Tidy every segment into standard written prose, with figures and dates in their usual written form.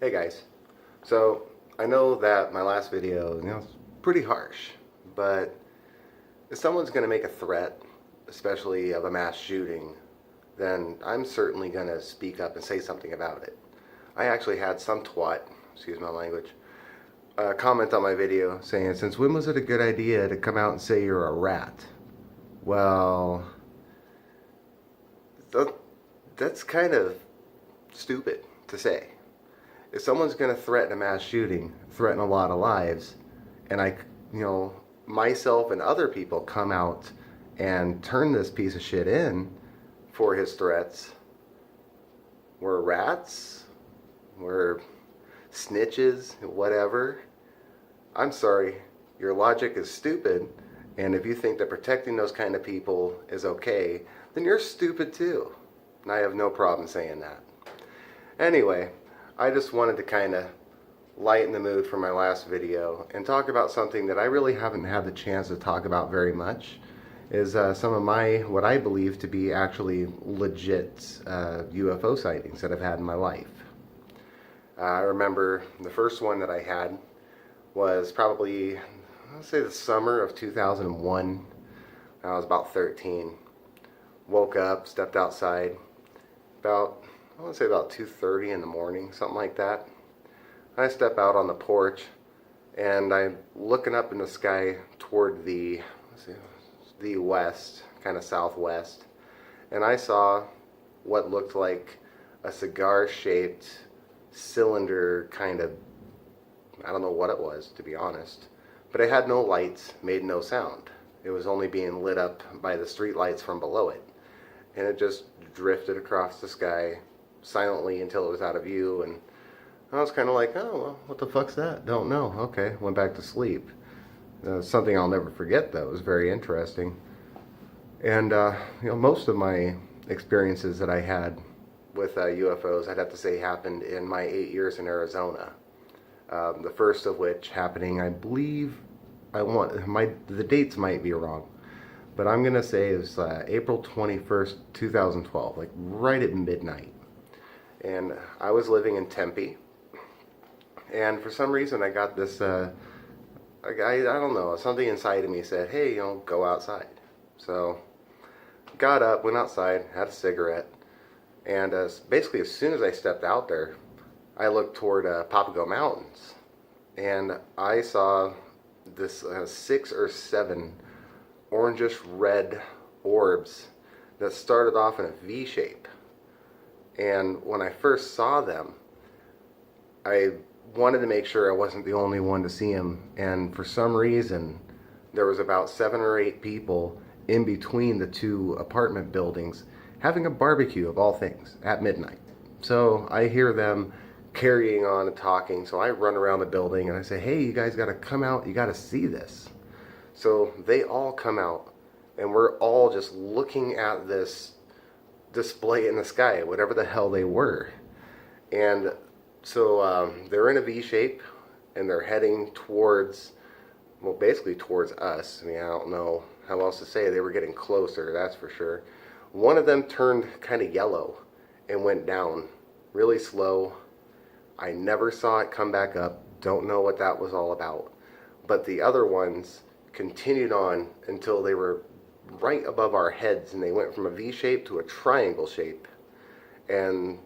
Hey guys, so I know that my last video, is pretty harsh, but if someone's going to make a threat, especially of a mass shooting, then I'm certainly going to speak up and say something about it. I actually had some twat, excuse my language, comment on my video saying, since when was it a good idea to come out and say you're a rat? Well, that's kind of stupid to say. If someone's going to threaten a mass shooting, threaten a lot of lives, and myself and other people come out and turn this piece of shit in for his threats, we're rats, we're snitches, whatever. I'm sorry, your logic is stupid, and if you think that protecting those kind of people is okay, then you're stupid too. And I have no problem saying that. Anyway, I just wanted to kind of lighten the mood for my last video and talk about something that I really haven't had the chance to talk about very much, is some of my, what I believe to be actually legit UFO sightings that I've had in my life. I remember the first one that I had was probably, I'll say the summer of 2001. I was about 13. Woke up, stepped outside, about, I want to say about 2:30 in the morning, something like that. I step out on the porch, and I'm looking up in the sky toward the west, kind of southwest, and I saw what looked like a cigar-shaped cylinder kind of, I don't know what it was, to be honest, but it had no lights, made no sound. It was only being lit up by the street lights from below it, and it just drifted across the sky silently until it was out of view. And I was kind of like, oh, well, what the fuck's that? Don't know. Okay, went back to sleep. Something I'll never forget, though. It was very interesting. And, most of my experiences that I had with UFOs, I'd have to say, happened in my 8 years in Arizona. The first of which happening, I believe, the dates might be wrong, but I'm going to say it was April 21st, 2012, like right at midnight. And I was living in Tempe, and for some reason I got this, I don't know, something inside of me said, hey, go outside. So got up, went outside, had a cigarette, and basically as soon as I stepped out there, I looked toward Papago Mountains, and I saw this 6 or 7 orangish red orbs that started off in a V shape. And when I first saw them, I wanted to make sure I wasn't the only one to see them, and for some reason there was about 7 or 8 people in between the two apartment buildings having a barbecue, of all things, at midnight. So I hear them carrying on and talking, so I run around the building and I say, hey, you guys got to come out, you got to see this. So they all come out, and we're all just looking at this display in the sky, whatever the hell they were. And so they're in a V shape, and they're heading towards, well, basically towards us. I mean, I don't know how else to say it. They were getting closer, that's for sure. One of them turned kind of yellow and went down really slow. I never saw it come back up. Don't know what that was all about. But the other ones continued on until they were right above our heads, and they went from a V shape to a triangle shape. And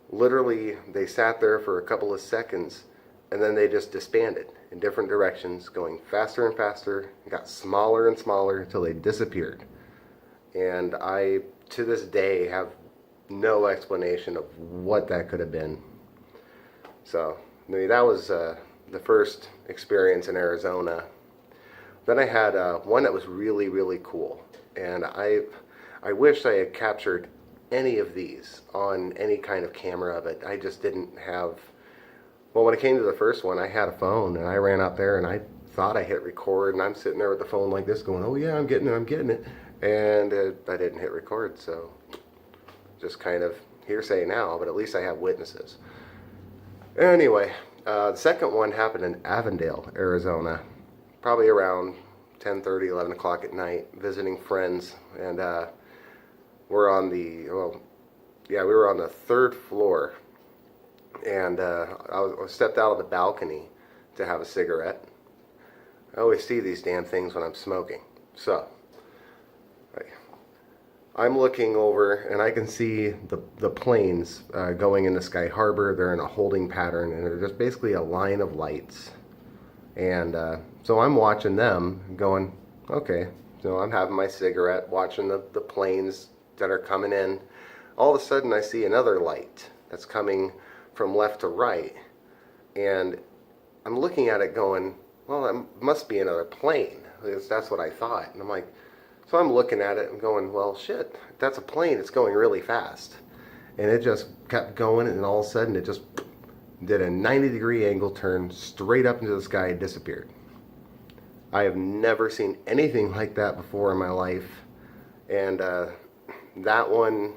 literally they sat there for a couple of seconds, and then they just disbanded in different directions, going faster and faster, got smaller and smaller until they disappeared. And I, to this day, have no explanation of what that could have been. So, I mean, that was the first experience in Arizona. Then I had one that was really, really cool, and I wish I had captured any of these on any kind of camera, but I just didn't have. Well, when it came to the first one, I had a phone, and I ran out there, and I thought I hit record, and I'm sitting there with the phone like this going, oh yeah, I'm getting it, and I didn't hit record, so just kind of hearsay now, but at least I have witnesses. Anyway, the second one happened in Avondale, Arizona, probably around 10:30, 11 o'clock at night, visiting friends, and we were on the 3rd floor and I stepped out of the balcony to have a cigarette. I always see these damn things when I'm smoking. So I'm looking over and I can see the planes going into Sky Harbor. They're in a holding pattern and they're just basically a line of lights. And so I'm watching them going, okay, so I'm having my cigarette, watching the planes that are coming in. All of a sudden I see another light that's coming from left to right. And I'm looking at it going, well, that must be another plane. That's what I thought. And I'm like, so I'm looking at it and going, well, shit, that's a plane. It's going really fast. And it just kept going, and all of a sudden it just did a 90-degree angle turn straight up into the sky and disappeared. I have never seen anything like that before in my life. And that one,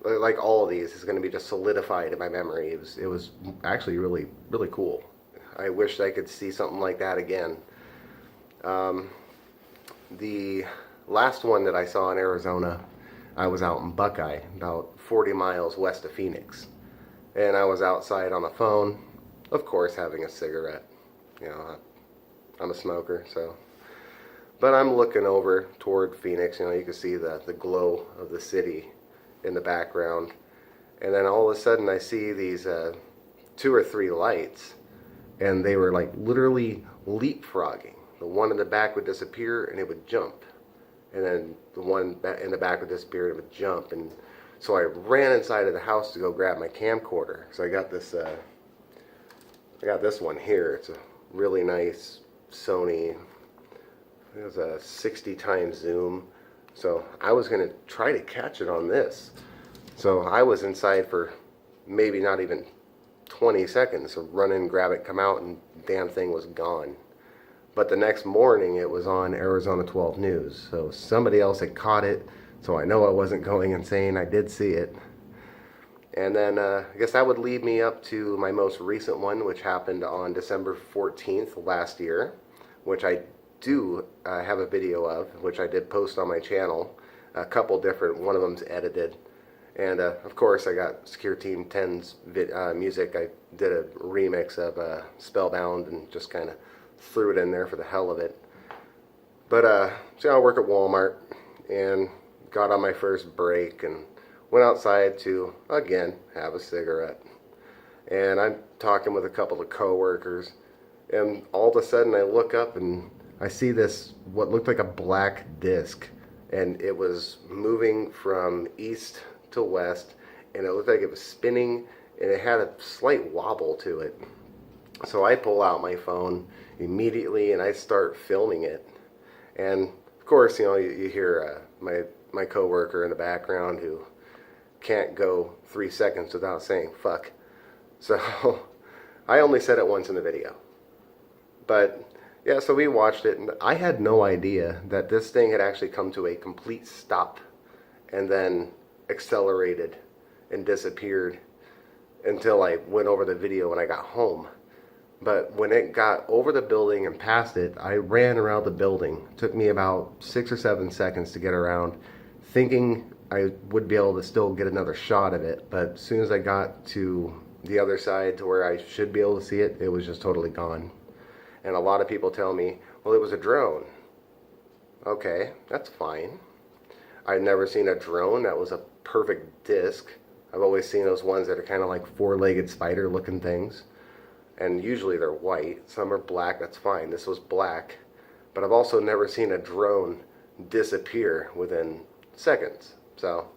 like all of these, is going to be just solidified in my memory. It was actually really, really cool. I wish I could see something like that again. The last one that I saw in Arizona, I was out in Buckeye, about 40 miles west of Phoenix. And I was outside on the phone, of course having a cigarette. You know, I'm a smoker, so. But I'm looking over toward Phoenix. You know, you can see the glow of the city in the background. And then all of a sudden I see these 2 or 3 lights, and they were like literally leapfrogging. The one in the back would disappear and it would jump. And then the one in the back would disappear and it would jump. And so I ran inside of the house to go grab my camcorder. So I got this one here. It's a really nice Sony. It was a 60 times zoom. So I was going to try to catch it on this. So I was inside for maybe not even 20 seconds. So run in, grab it, come out, and the damn thing was gone. But the next morning it was on Arizona 12 News. So somebody else had caught it. So I know I wasn't going insane. I did see it. And then I guess that would lead me up to my most recent one, which happened on December 14th last year, which I do have a video of, which I did post on my channel. A couple different, one of them's edited. And of course I got Secure Team 10's music. I did a remix of Spellbound and just kind of threw it in there for the hell of it. But so I work at Walmart and got on my first break and went outside to again have a cigarette. And I'm talking with a couple of coworkers, and all of a sudden I look up and I see this what looked like a black disc, and it was moving from east to west, and it looked like it was spinning, and it had a slight wobble to it. So I pull out my phone immediately and I start filming it. And of course, you know, you hear my coworker in the background who can't go 3 seconds without saying fuck. So I only said it once in the video. But yeah, so we watched it, and I had no idea that this thing had actually come to a complete stop and then accelerated and disappeared until I went over the video when I got home. But when it got over the building and past it, I ran around the building. It took me about 6 or 7 seconds to get around, thinking I would be able to still get another shot of it. But as soon as I got to the other side to where I should be able to see it, it was just totally gone. And a lot of people tell me, well, it was a drone. Okay, that's fine. I've never seen a drone that was a perfect disc. I've always seen those ones that are kind of like 4-legged spider looking things. And usually they're white. Some are black, that's fine. This was black. But I've also never seen a drone disappear within seconds. So,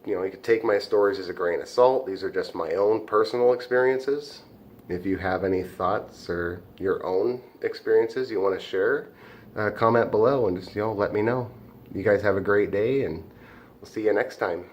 you know, you can take my stories as a grain of salt. These are just my own personal experiences. If you have any thoughts or your own experiences you want to share, comment below and just, you know, let me know. You guys have a great day, and we'll see you next time.